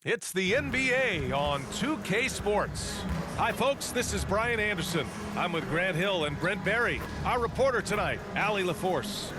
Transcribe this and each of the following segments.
It's the NBA on 2K Sports. Hi, folks. This is Brian Anderson. I'm with Grant Hill and Brent Barry. Our reporter tonight, Allie LaForce.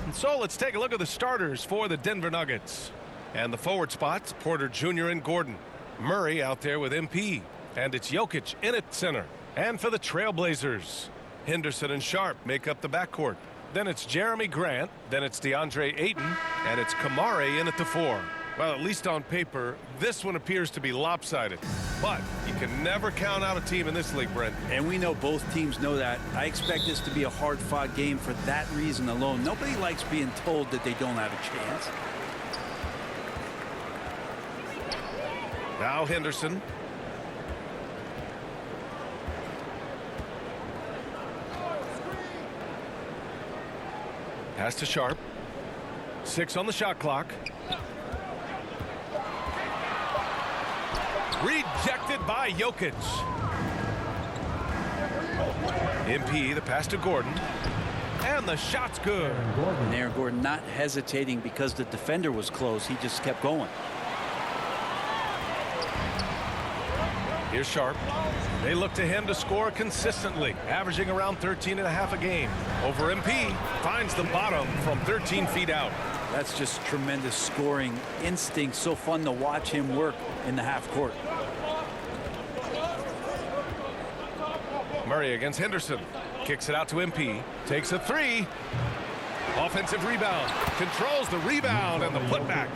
And so let's take a look at the starters for the Denver Nuggets. And the forward spots, Porter Jr. and Gordon. Murray out there with MP. And it's Jokic in at center. And for the Trailblazers, Henderson and Sharp make up the backcourt. Then it's Jeremy Grant. Then it's DeAndre Ayton. And it's Kamari in at the 4. Well, at least on paper, this one appears to be lopsided. But you can never count out a team in this league, Brent. And we know both teams know that. I expect this to be a hard-fought game for that reason alone. Nobody likes being told that they don't have a chance. Now Henderson. Pass to Sharp. 6 on the shot clock. Rejected by Jokic. MP, the pass to Gordon. And the shot's good. And Aaron Gordon not hesitating because the defender was close. He just kept going. Here's Sharp. They look to him to score consistently, averaging around 13.5 a game. Over MP, finds the bottom from 13 feet out. That's just tremendous scoring instinct. So fun to watch him work in the half court. Murray against Henderson. Kicks it out to MP. Takes a 3. Offensive rebound. Controls the rebound and the putback.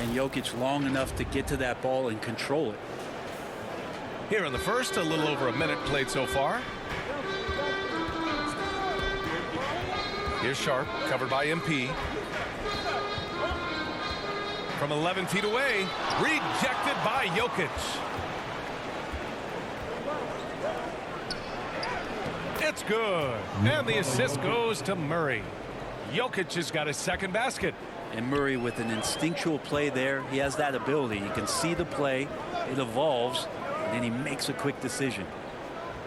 And Jokic long enough to get to that ball and control it. Here in the first, a little over a minute played so far. Here's Sharp, covered by MP. From 11 feet away, rejected by Jokic. It's good. And the assist goes to Murray. Jokic has got his second basket. And Murray with an instinctual play there. He has that ability. You can see the play. It evolves. And then he makes a quick decision.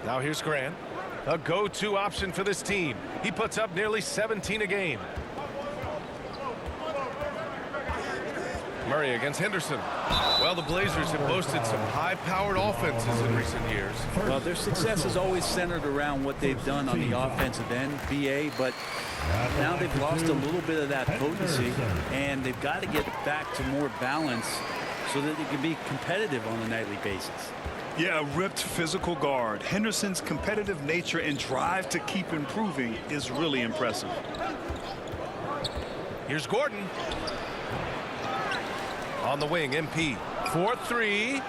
Now here's Grant. A go-to option for this team. He puts up nearly 17 a game. Murray against Henderson. Well, the Blazers have boasted some high-powered offenses in recent years. Well, their success is always centered around what they've done on the offensive end, BA, but now they've lost a little bit of that potency, and they've got to get back to more balance so that they can be competitive on a nightly basis. Yeah, a ripped physical guard. Henderson's competitive nature and drive to keep improving is really impressive. Here's Gordon. On the wing, MP. 4-3.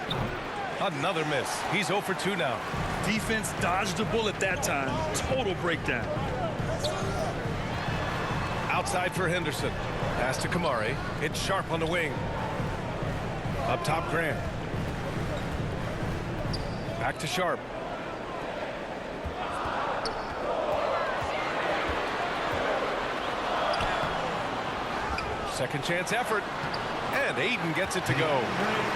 Another miss. He's 0 for 2 now. Defense dodged the bullet that time. Total breakdown. Outside for Henderson. Pass to Kamari. It's Sharp on the wing. Up top, Grant. Back to Sharp. Second chance effort. And Ayton gets it to go.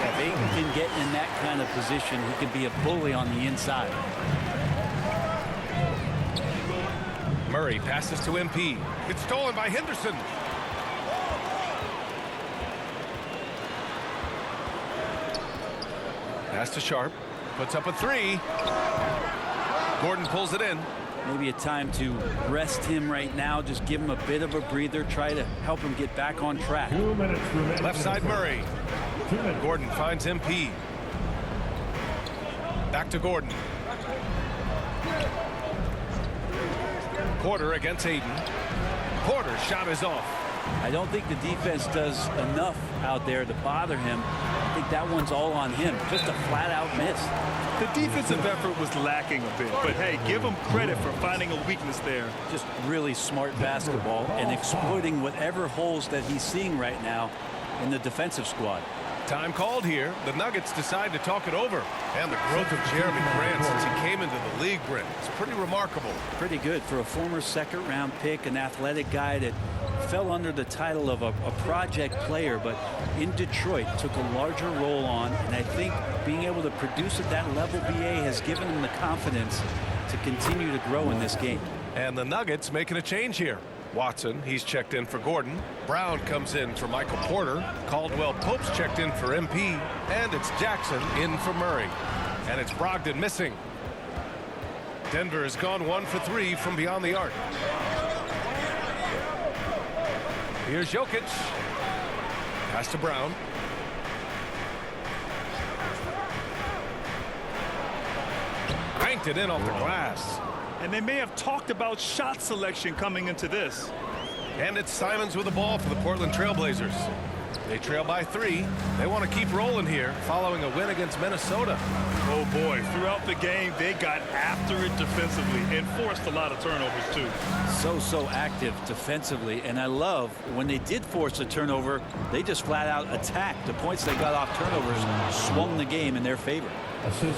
If Ayton can get in that kind of position, he can be a bully on the inside. Murray passes to MP. It's stolen by Henderson. Pass to Sharp. Puts up a 3. Gordon pulls it in. Maybe a time to rest him right now. Just give him a bit of a breather. Try to help him get back on track. Left side Murray. Gordon finds MP. Back to Gordon. Porter against Ayton. Porter's shot is off. I don't think the defense does enough out there to bother him. I think that one's all on him. Just a flat-out miss. The defensive effort was lacking a bit, but hey, give him credit for finding a weakness there. Just really smart basketball and exploiting whatever holes that he's seeing right now in the defensive squad. Time called here. The Nuggets decide to talk it over. And the growth of Jeremy Grant since he came into the league, Brent, it's pretty remarkable. Pretty good for a former second-round pick, an athletic guy that fell under the title of a project player, but in Detroit took a larger role on, and I think being able to produce at that level, BA, has given him the confidence to continue to grow in this game. And the Nuggets making a change here. Watson, he's checked in for Gordon. Brown comes in for Michael Porter. Caldwell Pope's checked in for MP. And it's Jackson in for Murray. And it's Brogdon missing. Denver has gone 1 for 3 from beyond the arc. Here's Jokic. Pass to Brown. Banked it in off the glass. And they may have talked about shot selection coming into this. And it's Simons with the ball for the Portland Trailblazers. They trail by 3. They want to keep rolling here following a win against Minnesota. Oh boy, throughout the game they got after it defensively and forced a lot of turnovers too. So active defensively, and I love when they did force a turnover, they just flat out attacked. The points they got off turnovers swung the game in their favor.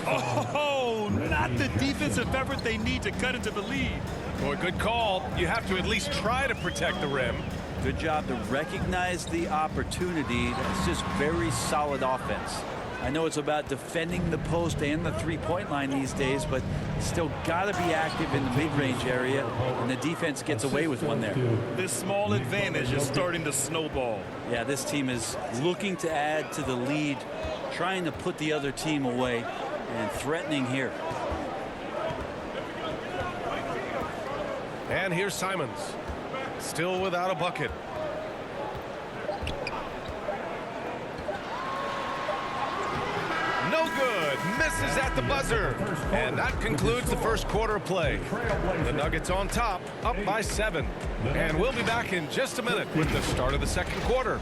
Oh, not the defensive effort they need to cut into the lead. Boy, good call. You have to at least try to protect the rim. Good job to recognize the opportunity. That's just very solid offense. I know it's about defending the post and the three-point line these days, but still got to be active in the mid-range area, and the defense gets away with one there. This small advantage is starting to snowball. Yeah, this team is looking to add to the lead, trying to put the other team away, and threatening here. And here's Simons. Still without a bucket. No good. Misses at the buzzer. And that concludes the first quarter of play. The Nuggets on top, up by 7. And we'll be back in just a minute with the start of the second quarter.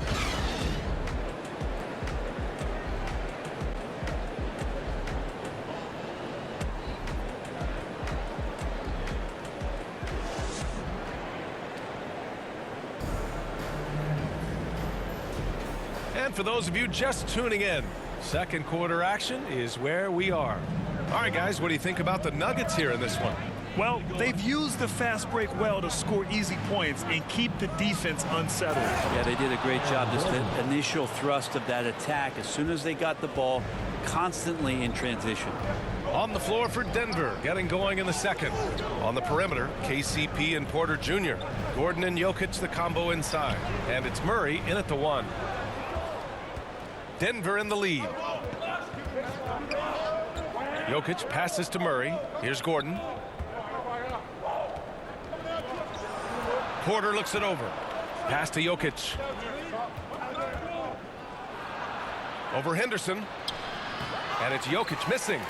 And for those of you just tuning in, second quarter action is where we are. All right, guys, what do you think about the Nuggets here in this one? Well, they've used the fast break well to score easy points and keep the defense unsettled. Yeah, they did a great job. Just the initial thrust of that attack, as soon as they got the ball, constantly in transition. On the floor for Denver, getting going in the second. On the perimeter, KCP and Porter Jr. Gordon and Jokic the combo inside. And it's Murray in at the 1. Denver in the lead. Jokic passes to Murray. Here's Gordon. Porter looks it over. Pass to Jokic. Over Henderson. And it's Jokic missing.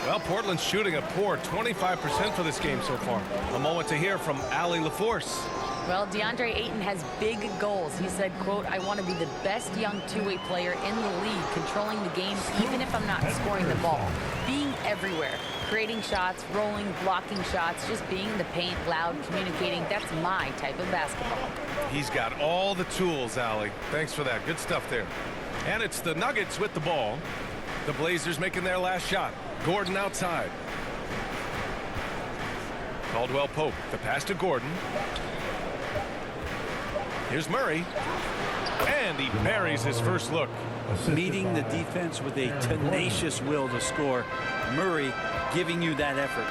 Well, Portland's shooting a poor 25% for this game so far. A moment to hear from Allie LaForce. Well, DeAndre Ayton has big goals. He said, quote, "I want to be the best young two-way player in the league, controlling the game even if I'm not scoring the ball. Being everywhere, creating shots, rolling, blocking shots, just being in the paint, loud, communicating. That's my type of basketball." He's got all the tools, Allie. Thanks for that. Good stuff there. And it's the Nuggets with the ball. The Blazers making their last shot. Gordon outside. Caldwell Pope. The pass to Gordon. Here's Murray. And he buries his first look. Meeting the defense with a tenacious will to score. Murray giving you that effort.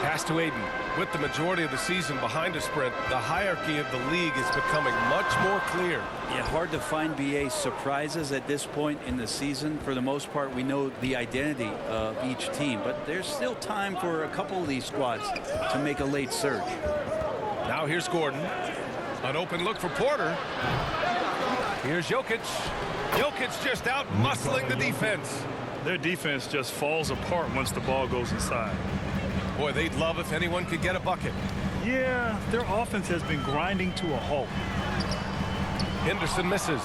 Pass to Ayton. With the majority of the season behind a sprint, the hierarchy of the league is becoming much more clear. Yeah, hard to find BA surprises at this point in the season. For the most part, we know the identity of each team, but there's still time for a couple of these squads to make a late surge. Now here's Gordon. An open look for Porter. Here's Jokic. Jokic just out muscling the defense. Their defense just falls apart once the ball goes inside. Boy, they'd love if anyone could get a bucket. Yeah, their offense has been grinding to a halt. Henderson misses.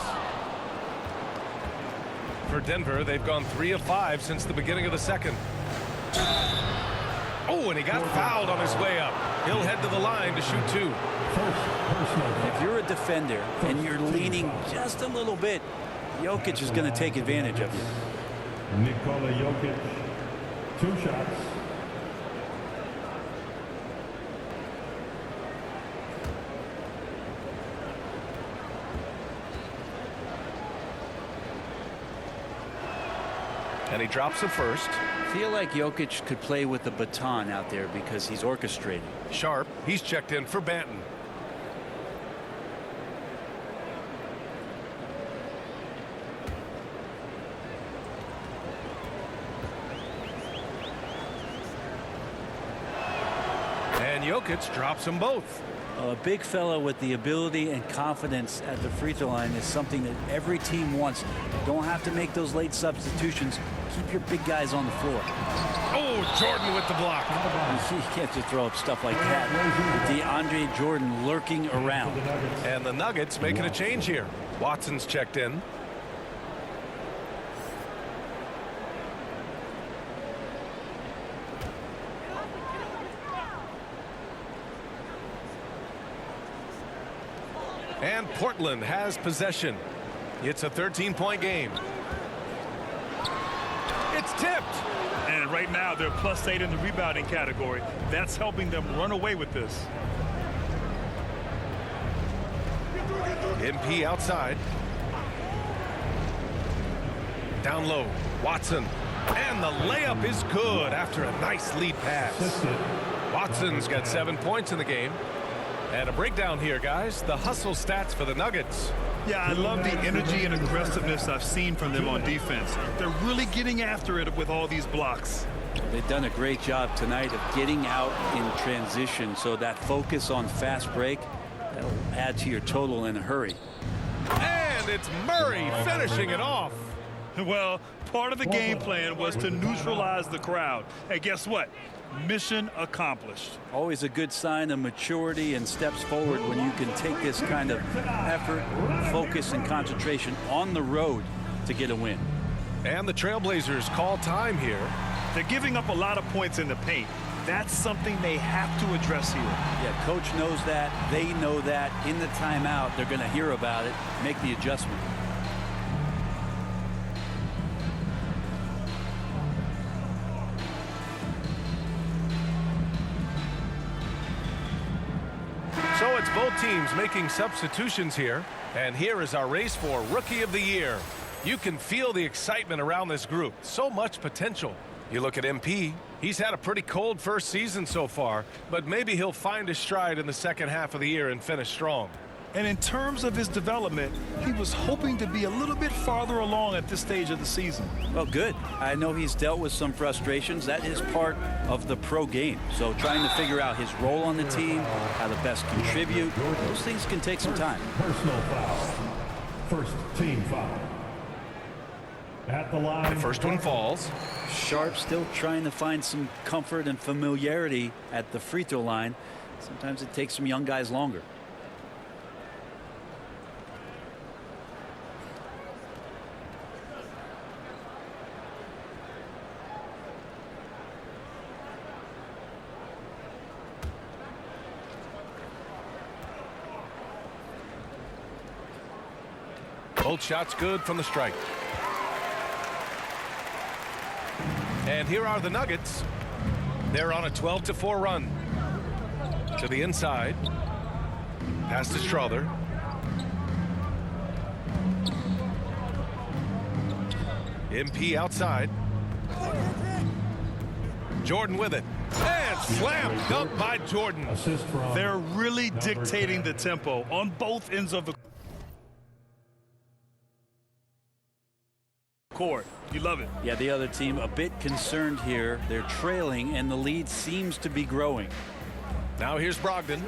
For Denver, they've gone 3 of 5 since the beginning of the second. Oh, and he got fouled on his way up. He'll head to the line to shoot 2. If you're a defender and you're leaning just a little bit, Jokic is going to take advantage of you. Nikola Jokic, 2 shots. And he drops it first. I feel like Jokic could play with the baton out there because he's orchestrating. Sharp, he's checked in for Banton. And Jokic drops them both. A big fella with the ability and confidence at the free throw line is something that every team wants. Don't have to make those late substitutions. Keep your big guys on the floor. Oh, Jordan with the block. You can't just throw up stuff like that. DeAndre Jordan lurking around. And the Nuggets making a change here. Watson's checked in. And Portland has possession. It's a 13-point game. It's tipped. And right now they're +8 in the rebounding category. That's helping them run away with this. MP outside. Down low. Watson. And the layup is good after a nice lead pass. Watson's got 7 points in the game. And a breakdown here, guys. The hustle stats for the Nuggets. Yeah, I love the energy and aggressiveness I've seen from them on defense. They're really getting after it with all these blocks. They've done a great job tonight of getting out in transition, so that focus on fast break, that'll add to your total in a hurry. And it's Murray finishing it off. Well, part of the game plan was to neutralize the crowd. Hey, guess what? Mission accomplished. Always a good sign of maturity and steps forward when you can take this kind of effort, focus, and concentration on the road to get a win. And the Trailblazers call time here. They're giving up a lot of points in the paint. That's something they have to address here. Yeah, coach knows that. They know that. In the timeout, they're going to hear about it, make the adjustment. So it's both teams making substitutions here. And here is our race for Rookie of the Year. You can feel the excitement around this group. So much potential. You look at MP. He's had a pretty cold first season so far, but maybe he'll find his stride in the second half of the year and finish strong. And in terms of his development, he was hoping to be a little bit farther along at this stage of the season. Well, good. I know he's dealt with some frustrations. That is part of the pro game. So trying to figure out his role on the team, how to best contribute, those things can take some time. Personal foul. First team foul. At the line. The first one falls. Sharp still trying to find some comfort and familiarity at the free throw line. Sometimes it takes some young guys longer. Both shots good from the stripe. And here are the Nuggets. They're on a 12-4 run. To the inside. Pass to Strother. MP outside. Jordan with it. And slam dunk by Jordan. Assist from They're really number dictating 10. the tempo on both ends of the court. You love it. Yeah, the other team a bit concerned here. They're trailing, and the lead seems to be growing. Now here's Brogdon.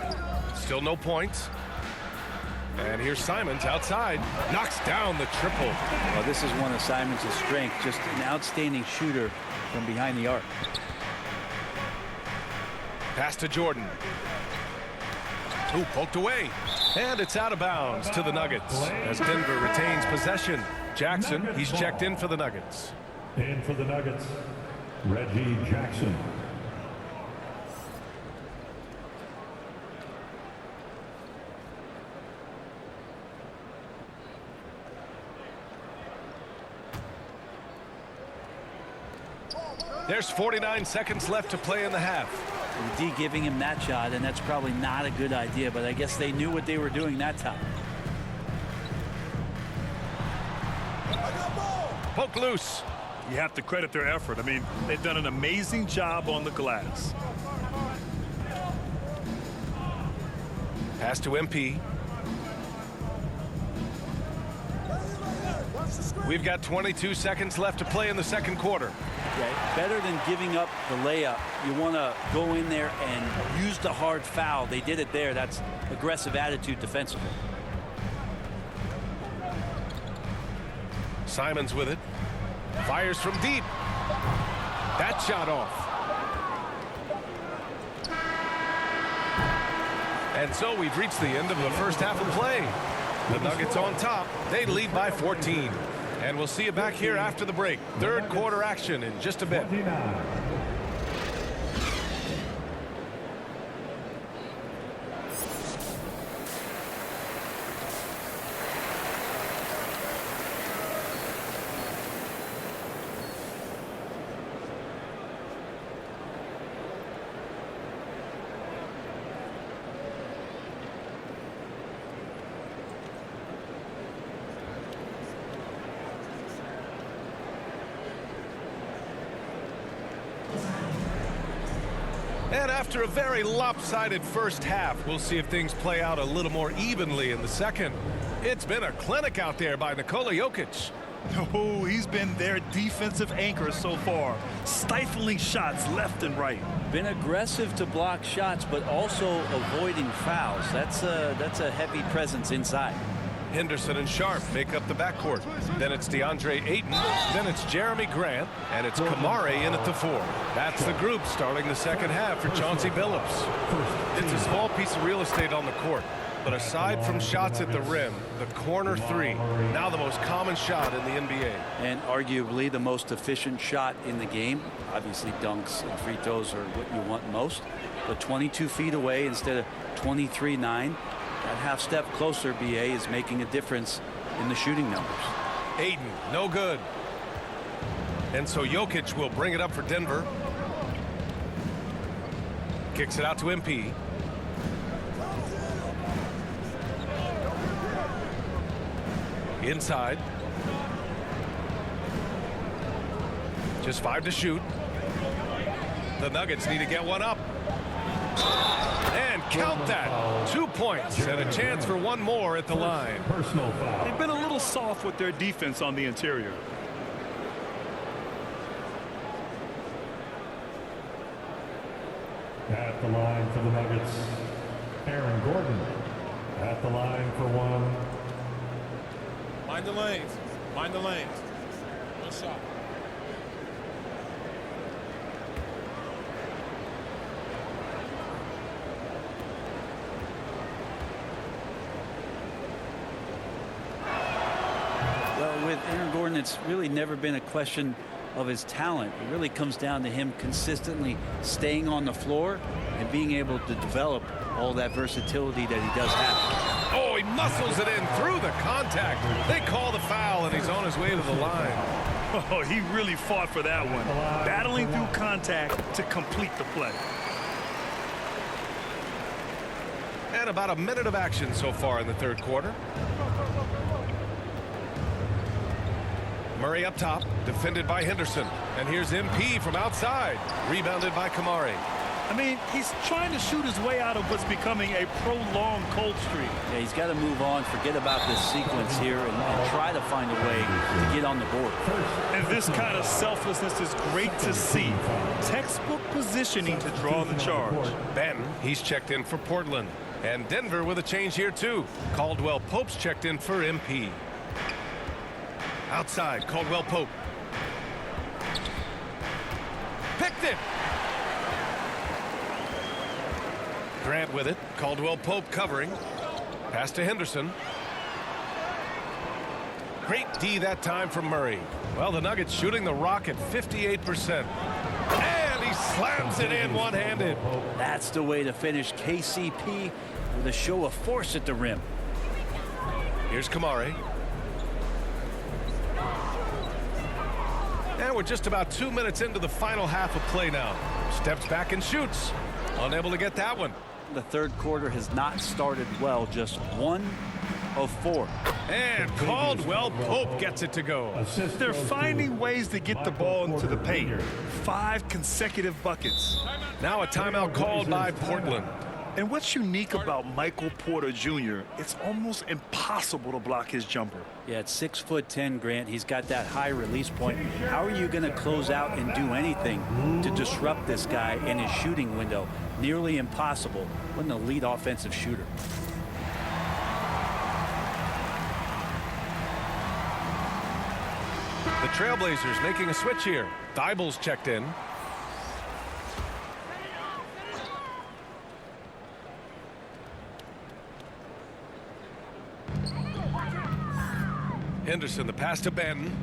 Still no points. And here's Simons outside. Knocks down the triple. Well, this is one of Simons' strengths, just an outstanding shooter from behind the arc. Pass to Jordan. Ooh, poked away. And it's out of bounds to the Nuggets as Denver retains possession. Jackson, he's checked in for the Nuggets. In for the Nuggets, Reggie Jackson. There's 49 seconds left to play in the half. The D giving him that shot, and that's probably not a good idea, but I guess they knew what they were doing that time. Poke loose. You have to credit their effort. I mean, they've done an amazing job on the glass. Pass to MP. We've got 22 seconds left to play in the second quarter. Yeah, better than giving up the layup. You want to go in there and use the hard foul. They did it there. That's aggressive attitude defensively. Simons with it. Fires from deep. That shot off. And so we've reached the end of the first half of play. The Nuggets on top. They lead by 14. And we'll see you back here after the break. Third quarter action in just a bit. 29. And after a very lopsided first half, we'll see if things play out a little more evenly in the second. It's been a clinic out there by Nikola Jokic. Oh, he's been their defensive anchor so far, stifling shots left and right. Been aggressive to block shots, but also avoiding fouls. That's a heavy presence inside. Henderson and Sharp make up the backcourt. Then it's DeAndre Ayton. Then it's Jeremy Grant. And it's Kamari in at the 4. That's the group starting the second half for Chauncey Billups. It's a small piece of real estate on the court. But aside from shots at the rim, the corner 3, now the most common shot in the NBA. And arguably the most efficient shot in the game. Obviously dunks and free throws are what you want most. But 22 feet away instead of 23-9. That half step closer, BA, is making a difference in the shooting numbers. Ayton, no good. And so Jokic will bring it up for Denver. Kicks it out to MP. Inside. Just 5 to shoot. The Nuggets need to get one up. And count that. 2 points and a chance for one more at the line. Personal foul. They've been a little soft with their defense on the interior. At the line for the Nuggets, Aaron Gordon. At the line for 1. Mind the lanes. Mind the lanes. One shot. Well, with Aaron Gordon, it's really never been a question of his talent. It really comes down to him consistently staying on the floor and being able to develop all that versatility that he does have. Oh, he muscles it in through the contact. They call the foul, and he's on his way to the line. Oh, he really fought for that one. Battling through contact to complete the play. And about a minute of action so far in the third quarter. Murray up top, defended by Henderson. And here's MP from outside, rebounded by Kamari. I mean, he's trying to shoot his way out of what's becoming a prolonged cold streak. Yeah, he's got to move on, forget about this sequence here, and try to find a way to get on the board. And this kind of selflessness is great to see. Textbook positioning to draw the charge. Ben, he's checked in for Portland. And Denver with a change here, too. Caldwell Pope's checked in for MP. Outside, Caldwell Pope. Picked it. Grant with it. Caldwell Pope covering. Pass to Henderson. Great D that time from Murray. Well, the Nuggets shooting the rock at 58%. And he slams it in one-handed. That's the way to finish. KCP with a show of force at the rim. Here's Kamari. And we're just about 2 minutes into the final half of play now. Steps back and shoots. Unable to get that one. The third quarter has not started well. Just one of 4. And Caldwell Pope gets it to go. Assist They're goes to finding ways to get the ball into the Porter paint. Jr. 5 consecutive buckets. Now a timeout called by Portland. And what's unique about Michael Porter Jr., it's almost impossible to block his jumper. Yeah, at 6'10", Grant, he's got that high release point. How are you going to close out and do anything to disrupt this guy in his shooting window? Nearly impossible. What an elite offensive shooter. The Trailblazers making a switch here. Thybulle's checked in. Henderson, the pass to Benton.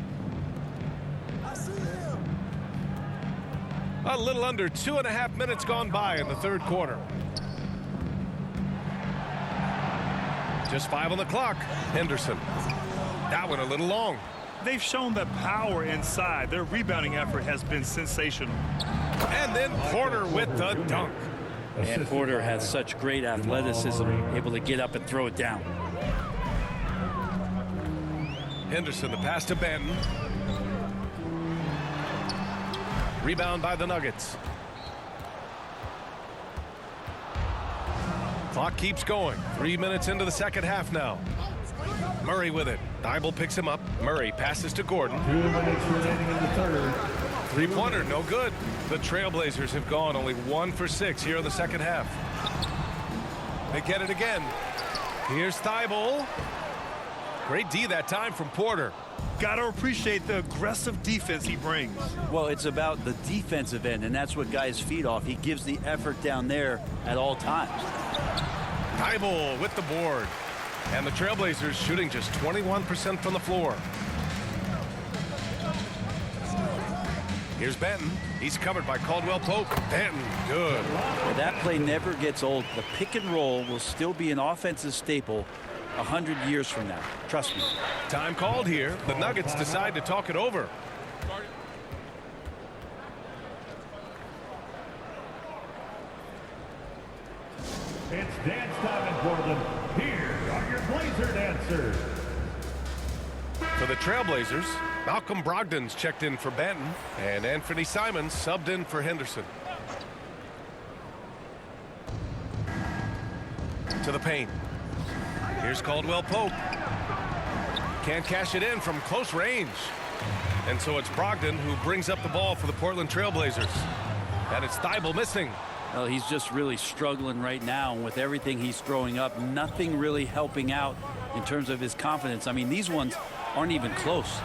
A little under 2.5 minutes gone by in the third quarter. Just 5 on the clock. Henderson. That one a little long. They've shown the power inside. Their rebounding effort has been sensational. And then Porter with the dunk. And Porter has such great athleticism, able to get up and throw it down. Henderson, the pass to Benton. Rebound by the Nuggets. Clock keeps going. 3 minutes into the second half now. Murray with it. Thybulle picks him up. Murray passes to Gordon. 2 minutes remaining in the third. Three-pointer, no good. The Trailblazers have gone only 1 for 6 here in the second half. They get it again. Here's Thybulle. Great D that time from Porter. Gotta appreciate the aggressive defense he brings. Well, it's about the defensive end, and that's what guys feed off. He gives the effort down there at all times. Thybulle with the board. And the Trailblazers shooting just 21% from the floor. Here's Benton. He's covered by Caldwell Pope. Benton, good. Well, that play never gets old. The pick and roll will still be an offensive staple 100 years from now. Trust me. Time called here. The Nuggets decide to talk it over. It's dance time in Portland. Here are your Blazer dancers. For the Trailblazers, Malcolm Brogdon's checked in for Benton, and Anthony Simons subbed in for Henderson. To the paint. Here's Caldwell Pope. Can't cash it in from close range. And so it's Brogdon who brings up the ball for the Portland Trailblazers. And it's Thybulle missing. Well, he's just really struggling right now. And with everything he's throwing up, nothing really helping out in terms of his confidence. I mean, these ones aren't even close.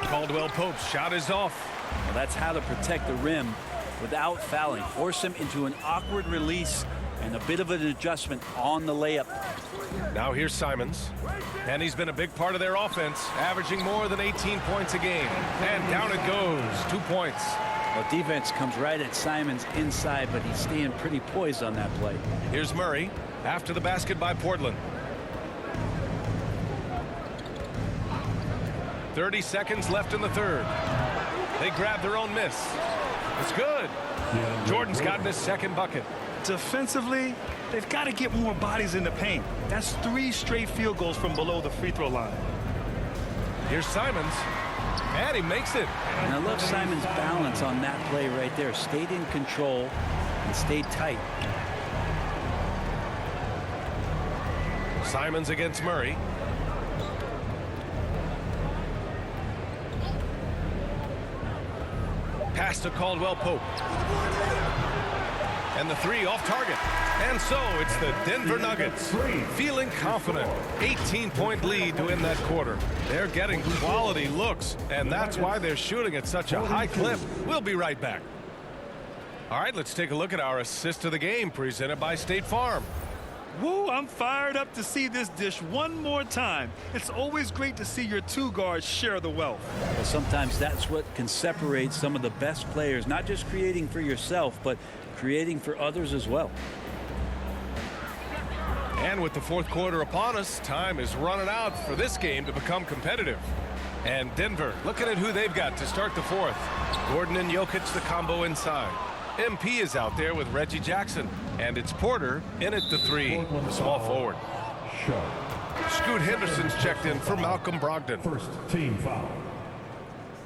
Caldwell Pope's shot is off. Well, that's how to protect the rim without fouling. Force him into an awkward release and a bit of an adjustment on the layup. Now here's Simons. And he's been a big part of their offense, averaging more than 18 points a game. And down it goes. 2 points. Well, defense comes right at Simons inside, but he's staying pretty poised on that play. Here's Murray after the basket by Portland. 30 seconds left in the third. They grab their own miss. It's good. Jordan's gotten his second bucket. Defensively, they've got to get more bodies in the paint. That's 3 straight field goals from below the free throw line. Here's Simons. And he makes it. And I love Simons' balance on that play right there. Stayed in control and stayed tight. Simons against Murray. Pass to Caldwell Pope. And the 3 off target. And so it's the Denver Nuggets feeling confident. 18-point lead to win that quarter. They're getting quality looks, and that's why they're shooting at such a high clip. We'll be right back. All right, let's take a look at our assist of the game presented by State Farm. Woo, I'm fired up to see this dish one more time. It's always great to see your 2 guards share the wealth. But sometimes that's what can separate some of the best players, not just creating for yourself, but creating for others as well. And with the fourth quarter upon us, time is running out for this game to become competitive. And Denver looking at who they've got to start the fourth. Gordon and Jokic, the combo inside. MP is out there with Reggie Jackson. And it's Porter in at the 3, the small forward. Sharp. Scoot Henderson's checked in for Malcolm Brogdon. First team foul.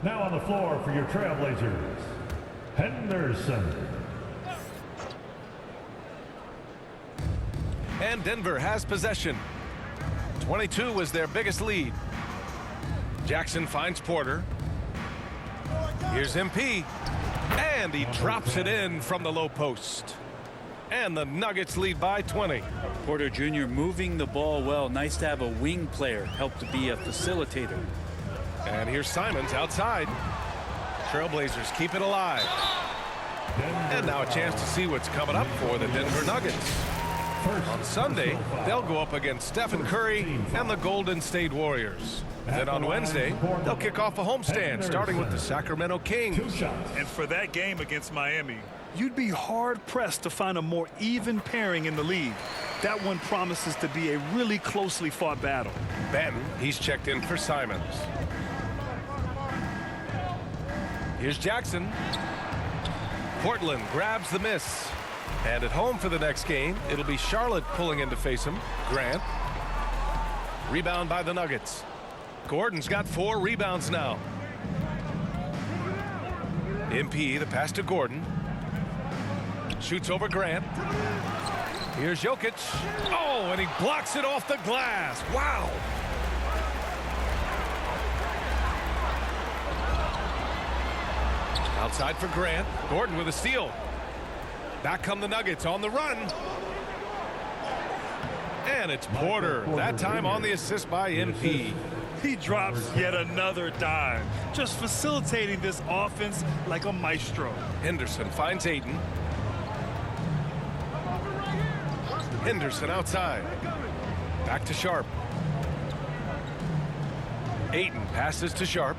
Now on the floor for your Trailblazers, Henderson. And Denver has possession. 22 was their biggest lead. Jackson finds Porter. Here's MP. And he drops it in from the low post. And the Nuggets lead by 20. Porter Jr. moving the ball well. Nice to have a wing player help to be a facilitator. And here's Simons outside. Trailblazers keep it alive. And now a chance to see what's coming up for the Denver Nuggets. On Sunday, they'll go up against Stephen Curry and the Golden State Warriors. Then on Wednesday, they'll kick off a homestand, starting with the Sacramento Kings. And for that game against Miami, you'd be hard-pressed to find a more even pairing in the league. That one promises to be a really closely fought battle. Benton, he's checked in for Simons. Here's Jackson. Portland grabs the miss. And at home for the next game, it'll be Charlotte pulling in to face him. Grant. Rebound by the Nuggets. Gordon's got 4 rebounds now. MP, the pass to Gordon. Shoots over Grant. Here's Jokic. Oh, and he blocks it off the glass. Wow. Outside for Grant. Gordon with a steal. Back come the Nuggets on the run. And it's Porter. That time on the assist by MP. He drops yet another dime, just facilitating this offense like a maestro. Henderson finds Ayton. Henderson outside. Back to Sharp. Ayton passes to Sharp.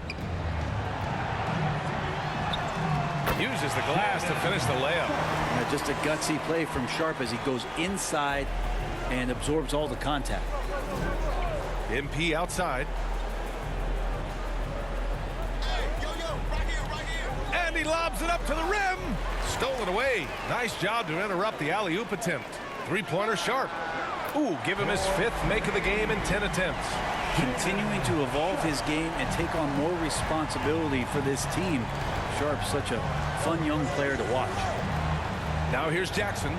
Uses the glass to finish the layup. Just a gutsy play from Sharp as he goes inside and absorbs all the contact. MP outside. And he lobs it up to the rim. Stolen away. Nice job to interrupt the alley-oop attempt. Three-pointer Sharp. Ooh, give him his 5th make of the game in 10 attempts. Continuing to evolve his game and take on more responsibility for this team. Sharp's such a fun young player to watch. Now here's Jackson.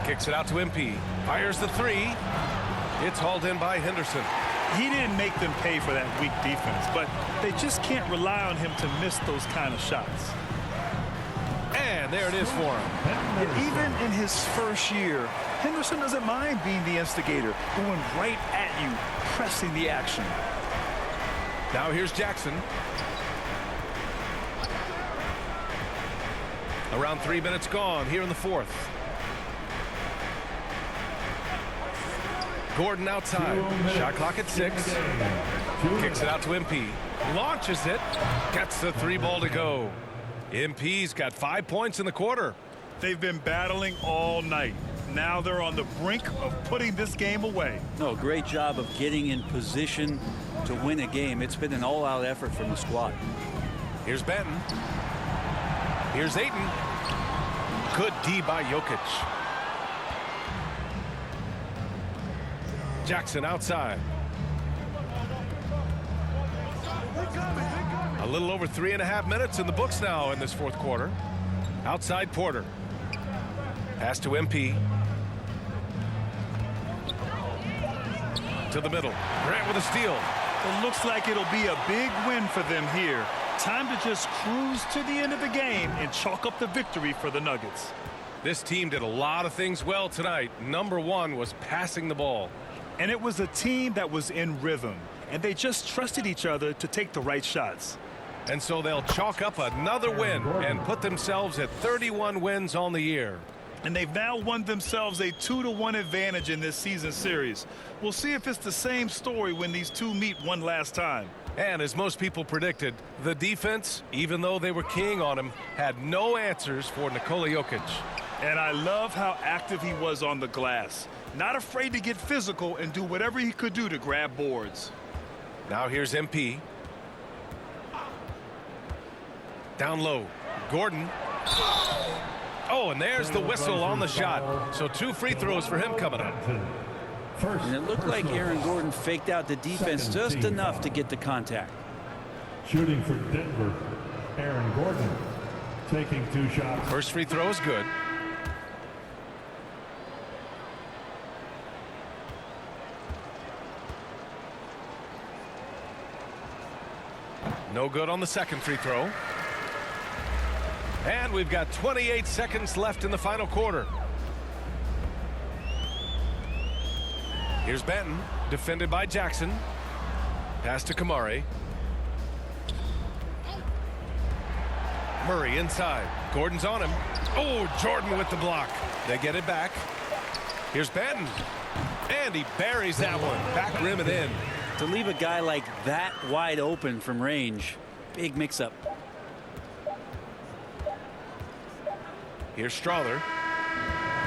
Kicks it out to MP. Fires the 3. It's hauled in by Henderson. He didn't make them pay for that weak defense, but they just can't rely on him to miss those kind of shots. And there it is for him. And even in his first year, Henderson doesn't mind being the instigator, going right at you, pressing the action. Now here's Jackson. Around 3 minutes gone here in the 4th. Gordon outside. Shot clock at 6. Kicks it out to MP. Launches it. Gets the 3 ball to go. MP's got 5 points in the quarter. They've been battling all night. Now they're on the brink of putting this game away. No, great job of getting in position to win a game. It's been an all-out effort from the squad. Here's Benton. Here's Ayton. Good D by Jokic. Jackson outside. A little over 3.5 minutes in the books now in this 4th quarter. Outside Porter. Pass to MP. To the middle. Grant with a steal. It looks like it'll be a big win for them here. Time to just cruise to the end of the game and chalk up the victory for the Nuggets. This team did a lot of things well tonight. Number 1 was passing the ball. And it was a team that was in rhythm, and they just trusted each other to take the right shots. And so they'll chalk up another win and put themselves at 31 wins on the year. And they've now won themselves a 2-1 advantage in this season series. We'll see if it's the same story when these two meet one last time. And as most people predicted, the defense, even though they were keying on him, had no answers for Nikola Jokic. And I love how active he was on the glass. Not afraid to get physical and do whatever he could do to grab boards. Now here's MP. Down low. Gordon. Oh, Oh, and there's the whistle on the shot. So 2 free throws for him coming up. And it looked like Aaron Gordon faked out the defense just enough to get the contact. Shooting for Denver, Aaron Gordon taking 2 shots. First free throw is good. No good on the second free throw. And we've got 28 seconds left in the final quarter. Here's Benton, defended by Jackson. Pass to Kamari. Murray inside. Gordon's on him. Oh, Jordan with the block. They get it back. Here's Benton. And he buries that one. Back rim and in. To leave a guy like that wide open from range, big mix-up. Here's Strawther.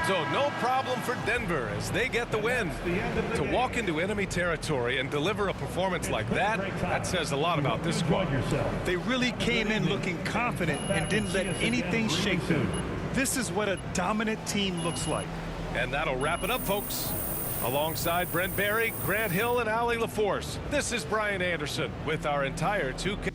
So no problem for Denver as they get the win. To walk into enemy territory and deliver a performance like that, that says a lot about this squad. They really came in looking confident and didn't let anything shake them. This is what a dominant team looks like. And that'll wrap it up, folks. Alongside Brent Barry, Grant Hill, and Allie LaForce, this is Brian Anderson with our entire 2K.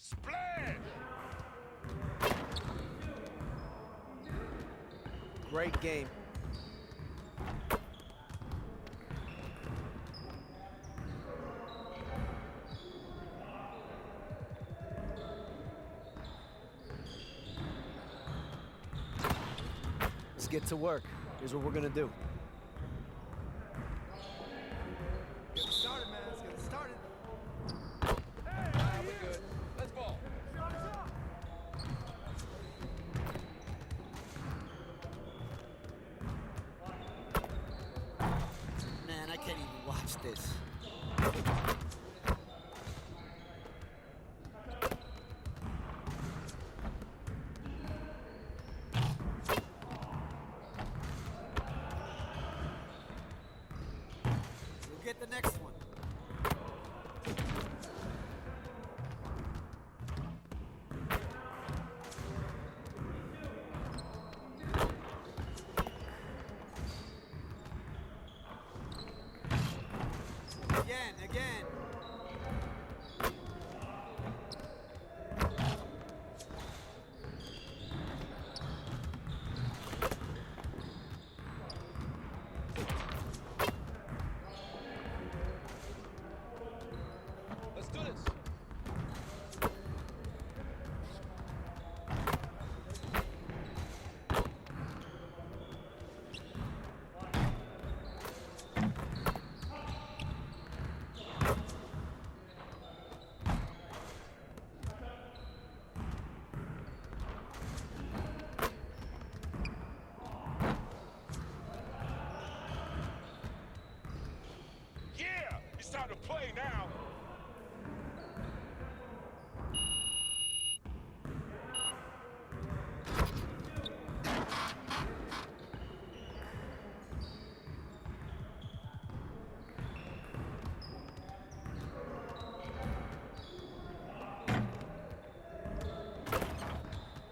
Splash! Great game. Let's get to work. Here's what we're gonna do. Get started, man. Let's get started. We're good. Let's ball. Watch this. We'll get the next one. Again. Let's do this. Yeah, it's time to play now.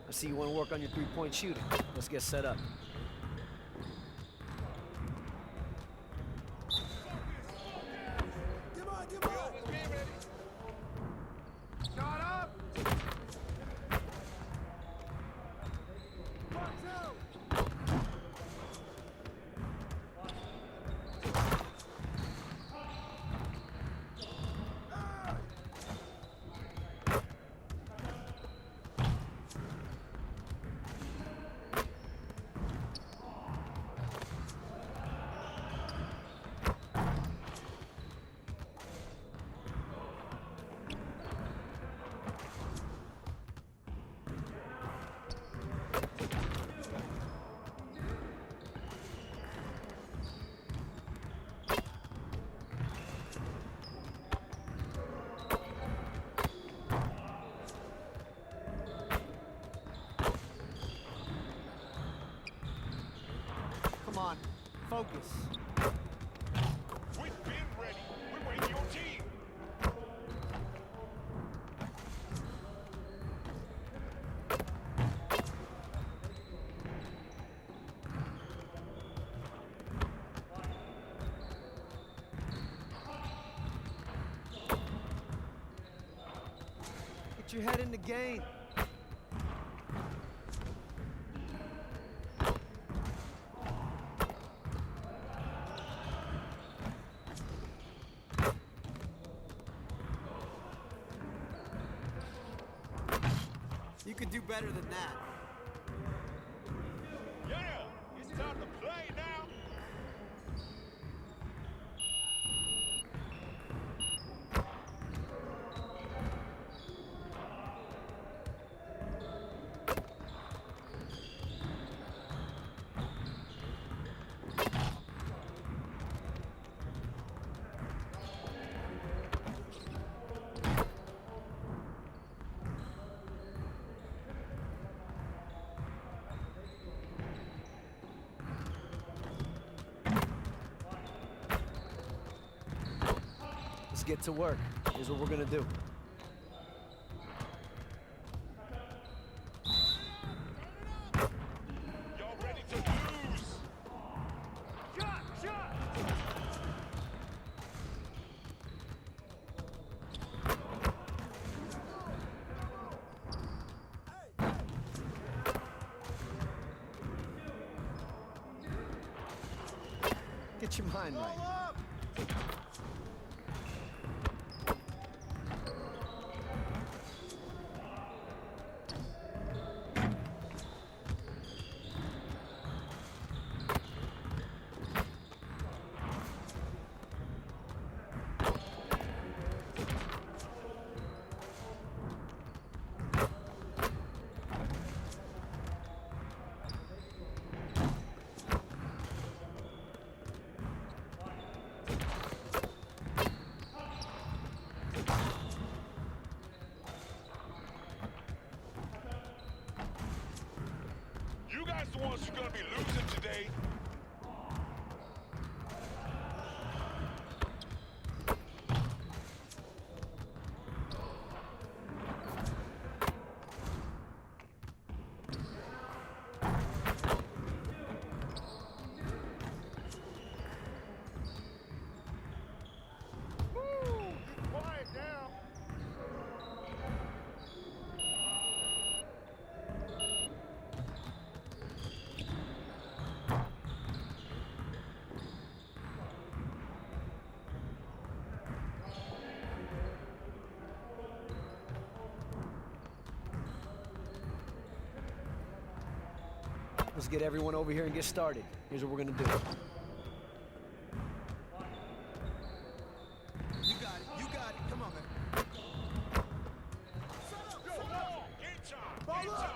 I see you want to work on your three-point shooting. Let's get set up. Come on, focus. We've been ready. We're waiting your team. Get your head in the game. You could do better than that. Yeah, it's time to play now. Let's get to work. Here's what we're gonna do. Y'all ready to lose? Shot! Get your mind right. ones who are going to be losing today. Let's get everyone over here and get started. Here's what we're gonna do. You got it. You got it. Come on, man. Game time. Game time.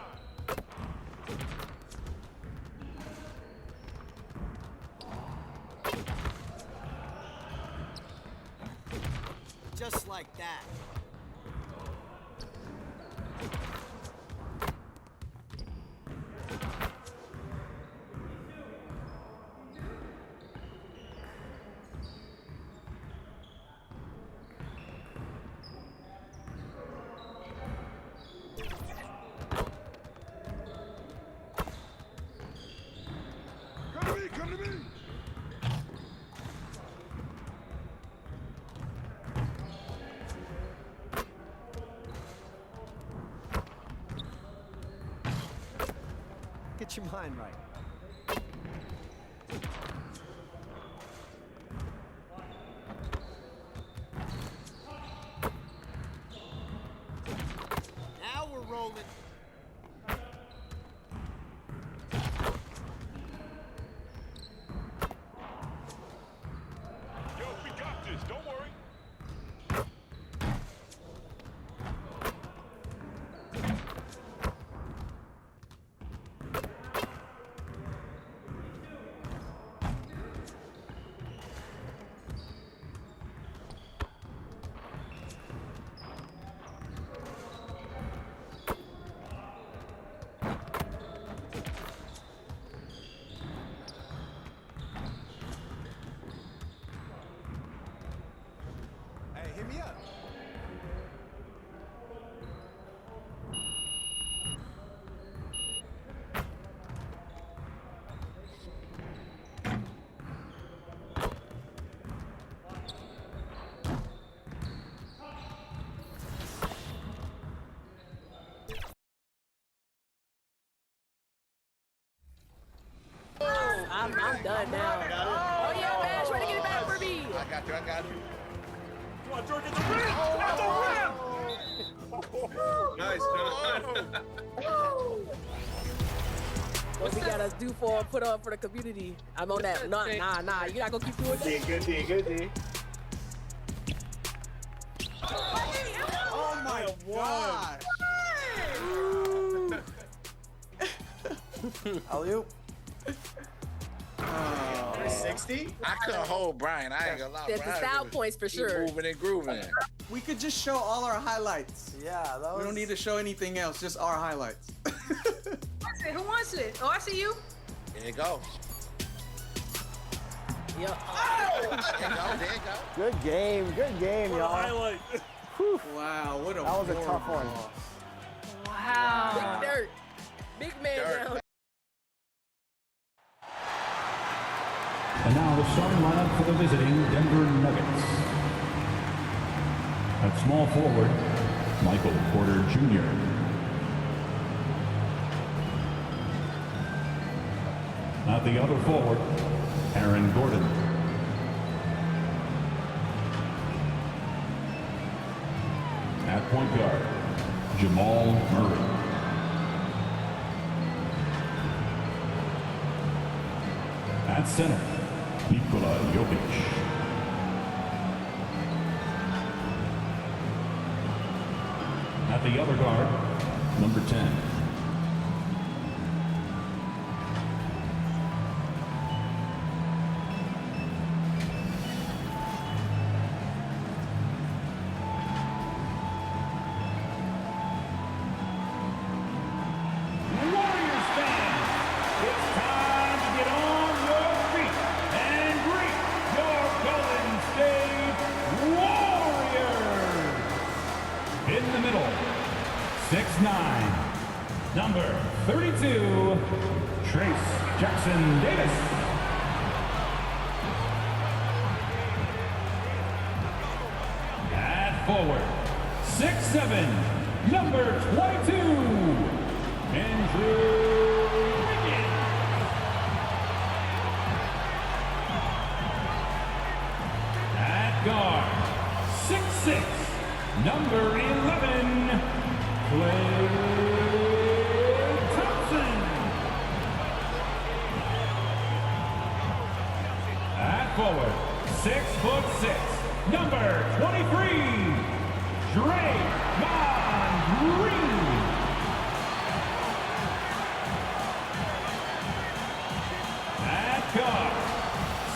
Just like that. Come to me. Get your mind right. Now we're rolling. Yo, we got this. Don't worry. Hey, hit me up. I'm done now. Oh yeah, man, trying to get it back for me. I got you. Come on, Jordan, get the rim! At the rim! Nice, What we gotta do for put on for the community? I'm on that. Nah. You're not gonna keep doing that. Good D. Oh my God! Alley-oop. 60? I couldn't hold Brian. I ain't gonna lie. That's the Brian style was- points for he sure. moving and grooving. We could just show all our highlights. Yeah, that was... We don't need to show anything else, just our highlights. Who wants it? Oh, I see you. There you go. Yep. There you go. Good game, What a highlight. Wow, what a That was a tough one. Big dirt. Big man down. And now the starting lineup for the visiting Denver Nuggets. At small forward, Michael Porter Jr. At the other forward, Aaron Gordon. At point guard, Jamal Murray. At center, Nikola Jokic. At the other guard, number 10. Warriors fans, it's Jackson Davis. At forward, 6'7", number 22, Andrew Wiggins. At guard, 6'6", number 11, Klay Thompson. At forward, 6'6", number 23, Draymond Green. At guard,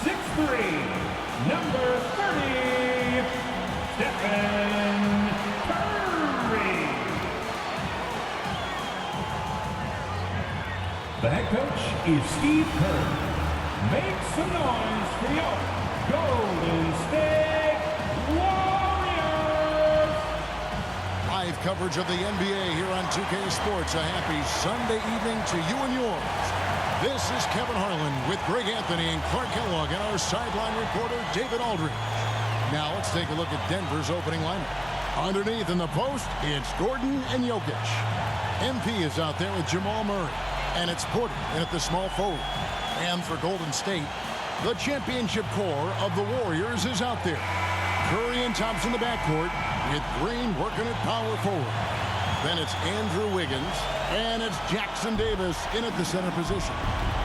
6'3", number 30, Stephen Curry. The head coach is Steve Kerr. Make some noise for your Golden State Warriors! Live coverage of the NBA here on 2K Sports. A happy Sunday evening to you and yours. This is Kevin Harlan with Greg Anthony and Clark Kellogg and our sideline reporter David Aldridge. Now let's take a look at Denver's opening lineup. Underneath in the post, it's Gordon and Jokic. MP is out there with Jamal Murray. And it's Porter in at the small forward. And for Golden State, the championship core of the Warriors is out there. Curry and Thompson in the backcourt with Green working at power forward. Then it's Andrew Wiggins and it's Jackson Davis in at the center position.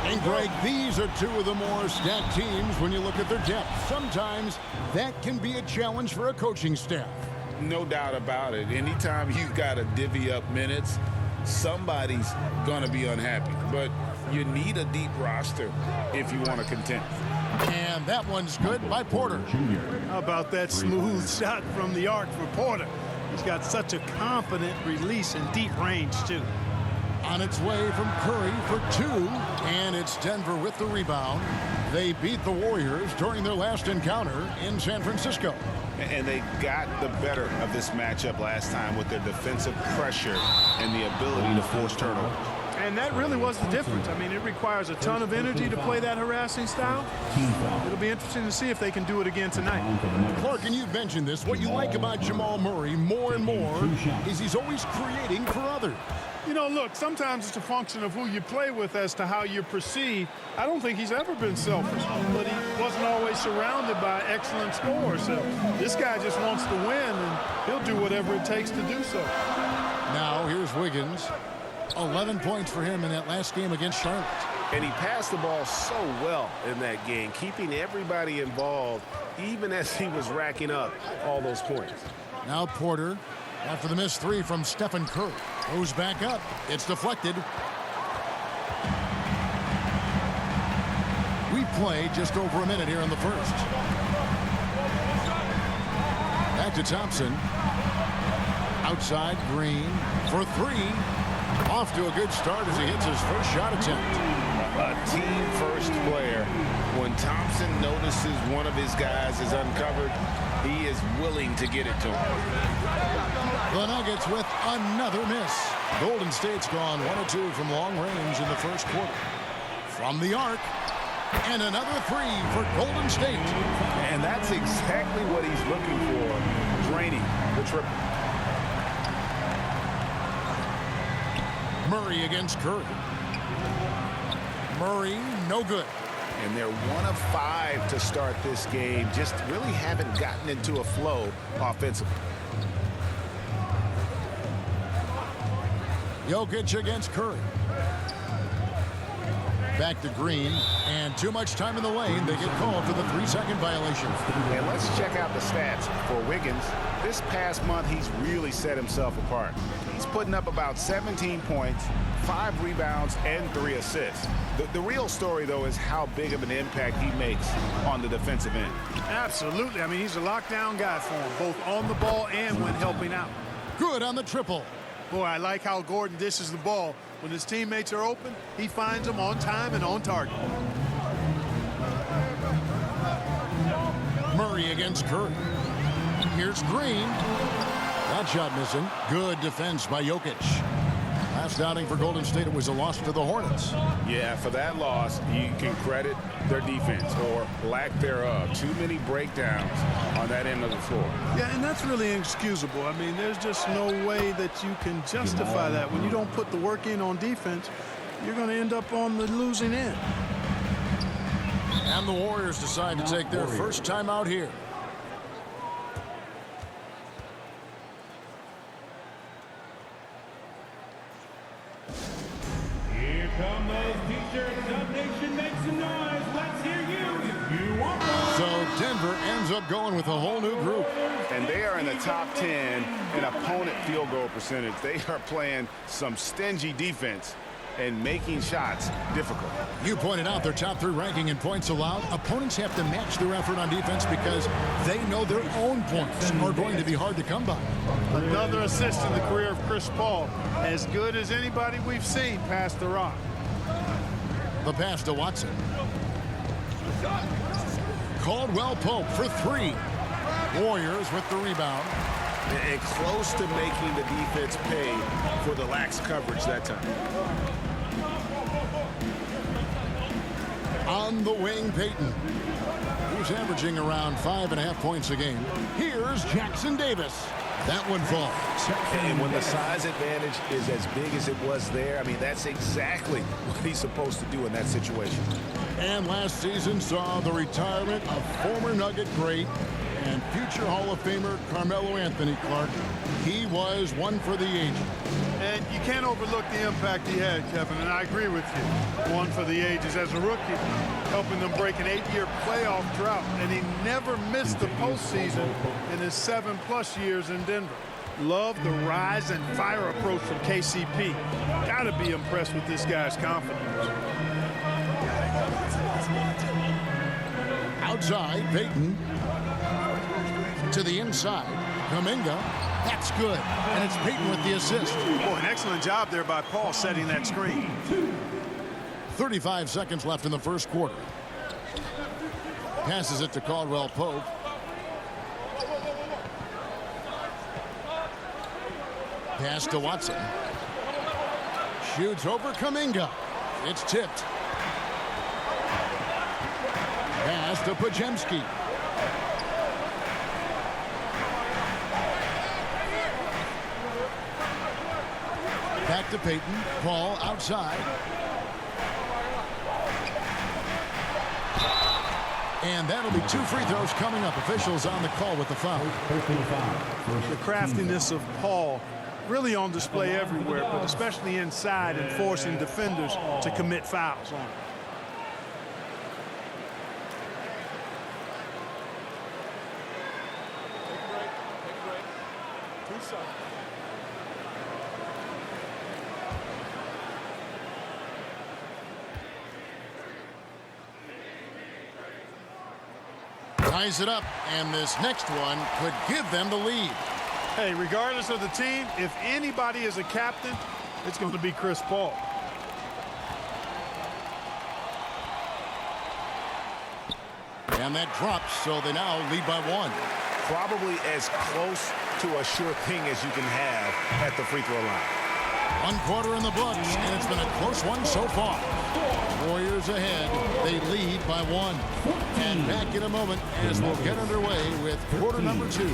And Greg, these are two of the more stacked teams when you look at their depth. Sometimes that can be a challenge for a coaching staff. No doubt about it. Anytime you've got to divvy up minutes, somebody's going to be unhappy. But you need a deep roster if you want to contend. And that one's good by Porter. How about that smooth shot from the arc for Porter? He's got such a confident release and deep range, too. On its way from Curry for two, and it's Denver with the rebound. They beat the Warriors during their last encounter in San Francisco. And they got the better of this matchup last time with their defensive pressure and the ability to force turnovers. And that really was the difference. I mean, it requires a ton of energy to play that harassing style. It'll be interesting to see if they can do it again tonight. Clark, and you've mentioned this, what you like about Jamal Murray more and more is he's always creating for others. You know, look, sometimes it's a function of who you play with as to how you're perceived. I don't think he's ever been selfish, but he wasn't always surrounded by excellent scorers. So this guy just wants to win, and he'll do whatever it takes to do so. Now, here's Wiggins. 11 points for him in that last game against Charlotte. And he passed the ball so well in that game, keeping everybody involved, even as he was racking up all those points. Now Porter, after the missed three from Stephen Curry, goes back up. It's deflected. We play just over a minute here in the first. Back to Thompson. Outside, Green for three. Off to a good start as he hits his first shot attempt. A team-first player. When Thompson notices one of his guys is uncovered, he is willing to get it to him. The Nuggets with another miss. Golden State's gone 1 of 2 from long range in the first quarter. From the arc, and another three for Golden State. And that's exactly what he's looking for, draining the triple. Murray against Curry. Murray, no good. And they're 1 of 5 to start this game. Just really haven't gotten into a flow offensively. Jokic against Curry. Back to Green, and too much time in the lane. They get called for the 3-second violation. And let's check out the stats for Wiggins. This past month, he's really set himself apart. He's putting up about 17 points, 5 rebounds, and 3 assists. The real story, though, is how big of an impact he makes on the defensive end. Absolutely. I mean, he's a lockdown guy for him, both on the ball and when helping out. Good on the triple. Boy, I like how Gordon dishes the ball. When his teammates are open, he finds them on time and on target. Murray against Curry. Here's Green. That shot missing. Good defense by Jokic. Last outing for Golden State, it was a loss to the Hornets. Yeah, for that loss, you can credit their defense or lack thereof. Too many breakdowns on that end of the floor. Yeah, and that's really inexcusable. I mean, there's just no way that you can justify that. When you don't put the work in on defense, you're going to end up on the losing end. And the Warriors decide to take their first time out here. Here come those t-shirts. Dub Nation, make some noise. Let's hear you if you want one. So Denver ends up going with a whole new group. And they are in the top 10 in opponent field goal percentage. They are playing some stingy defense and making shots difficult. You pointed out their top 3 ranking in points allowed. Opponents have to match their effort on defense because they know their own points are going to be hard to come by. Another assist in the career of Chris Paul. As good as anybody we've seen pass the rock. The pass to Watson. Caldwell Pope for 3. Warriors with the rebound. And close to making the defense pay for the lax coverage that time. On the wing, Payton, who's averaging around 5.5 points a game. Here's Jackson Davis. That one falls. And when the size advantage is as big as it was there, I mean, that's exactly what he's supposed to do in that situation. And last season saw the retirement of former Nugget great and future Hall of Famer Carmelo Anthony Clark. He was one for the ages. And you can't overlook the impact he had, Kevin, and I agree with you. One for the ages. As a rookie, helping them break an 8-year playoff drought, and he never missed the postseason in his 7+ years in Denver. Love the rise and fire approach from KCP. Got to be impressed with this guy's confidence. Outside, Payton. To the inside, Kuminga. That's good. And it's Payton with the assist. Boy, an excellent job there by Paul setting that screen. 35 seconds left in the first quarter. Passes it to Caldwell Pope. Pass to Watson. Shoots over Kuminga. It's tipped. Pass to Podziemski. Back to Payton. Paul outside. And that'll be 2 free throws coming up. Officials on the call with the foul. The craftiness of Paul really on display everywhere, but especially inside and forcing defenders to commit fouls on him. Ties it up, and this next one could give them the lead. Hey, regardless of the team, if anybody is a captain, it's going to be Chris Paul. And that drops, so they now lead by 1. Probably as close to a sure thing as you can have at the free throw line. 1 quarter in the books, and it's been a close one so far. Warriors ahead. They lead by 1. And back in a moment as we'll get underway with quarter number 2.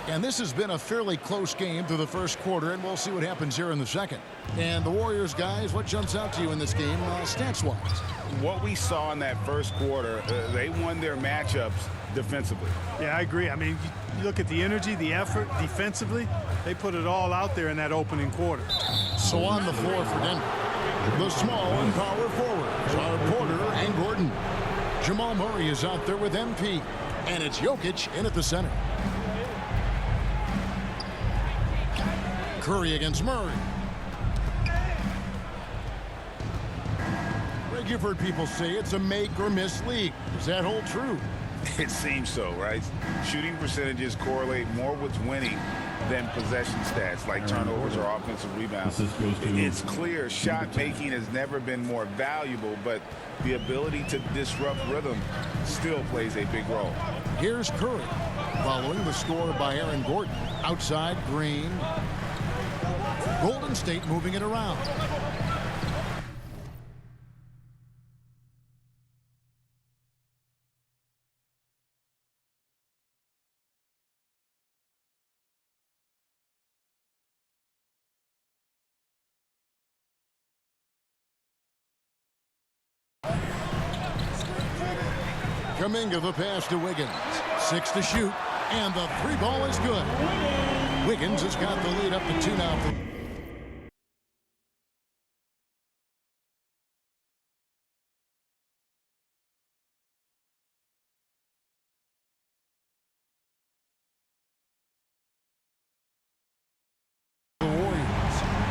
And this has been a fairly close game through the first quarter, and we'll see what happens here in the second. And the Warriors, guys, what jumps out to you in this game, stats-wise? What we saw in that first quarter, they won their matchups defensively. Yeah, I agree. I mean, you look at the energy, the effort defensively, they put it all out there in that opening quarter. So on the floor for Denver, the small and power forwards are Porter and Gordon. Jamal Murray is out there with MP, and it's Jokic in at the center. Curry against Murray. You've heard people say it's a make or miss league. Does that hold true? It seems so, right? Shooting percentages correlate more with winning than possession stats like turnovers or offensive rebounds. It's clear shot making has never been more valuable, but the ability to disrupt rhythm still plays a big role. Here's Curry following the score by Aaron Gordon. Outside, Green. Golden State moving it around. Kuminga the pass to Wiggins. 6 to shoot, and the 3 ball is good. Wiggins has got the lead up to 2 now.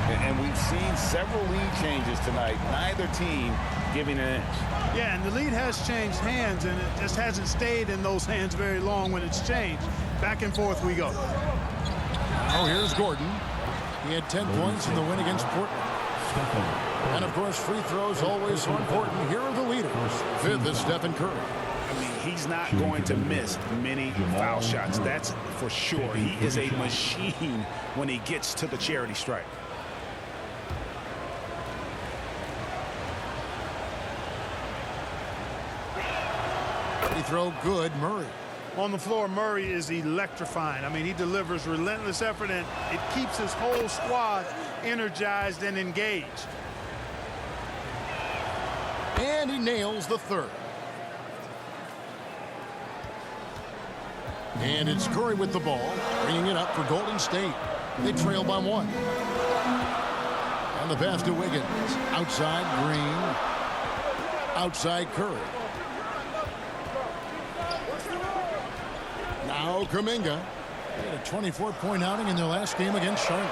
And we've seen several lead changes tonight. Neither team giving an inch. Yeah, and the lead has changed hands, and it just hasn't stayed in those hands very long when it's changed. Back and forth we go. Oh, here's Gordon. He had 10 points in the win against Portland. And, of course, free throws always so important. Here are the leaders. 5th is Stephen Curry. I mean, he's not going to miss many foul shots. That's for sure. He is a machine when he gets to the charity stripe. Free throw good, Murray. On the floor, Murray is electrifying. I mean, he delivers relentless effort, and it keeps his whole squad energized and engaged. And he nails the 3rd. And it's Curry with the ball, bringing it up for Golden State. They trail by 1. And the pass to Wiggins. Outside, Green. Outside, Curry. Now Kuminga. They had a 24-point outing in their last game against Charlotte.